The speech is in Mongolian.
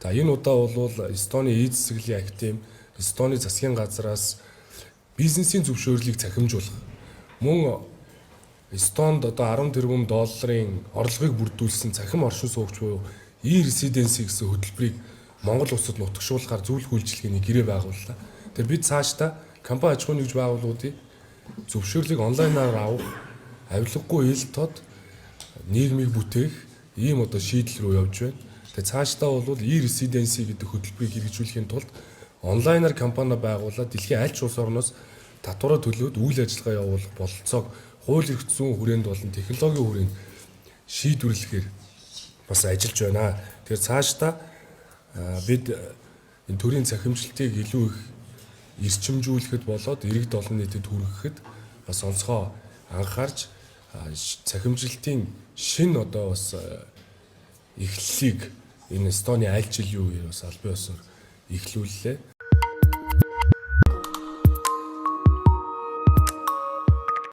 За энэ удаа бол Эстоны эд засаглалын актив, Эстоны засгийн газраас бизнесийн зөвшөөрлийг цахимжуулах. Мөн Эстонд одоо 10 тэрбум долларын орлогыг бүрдүүлсэн цахим оршин суугч буюу e-residency гэсэн хөтөлбөрийг Монгол улсад нутагшуулахаар зөвлөх үйлчилгээний гэрээ байгууллаа. Тэгэхээр бид цаашдаа компани аж ахуйн нэгж байгууллагуудыг зөвшөөрлийг онлайнаар авах, авилгагүй ил тод нийгмийг бүтээх ийм одоо шийдэл рүү явж байна. Тэгээ цаашдаа бол e-residency гэдэг хөтөлбөрийг хэрэгжүүлэхийн тулд онлайнаар компани байгуулаад дэлхийн аль ч улс орноос татвараа төлөөд үйл ажиллагаа явуулах бололцоог хууль эрх зүйн хүрээнд болон технологийн хүрээнд шийдвэрлэхээр бас ажиллаж байна. Тэгэхээр цаашдаа бид энэ төрийн цахимжлалтыг илүү их эрчимжүүлэхэд болоод иргэд олон нийтэд хүргэхэд бас онцгой анхаарч цахимжлалтын шин одоо бас эхлэлийг энэ Эстоны аль жилийн үеэр бас аль бие усаар эхлүүллээ.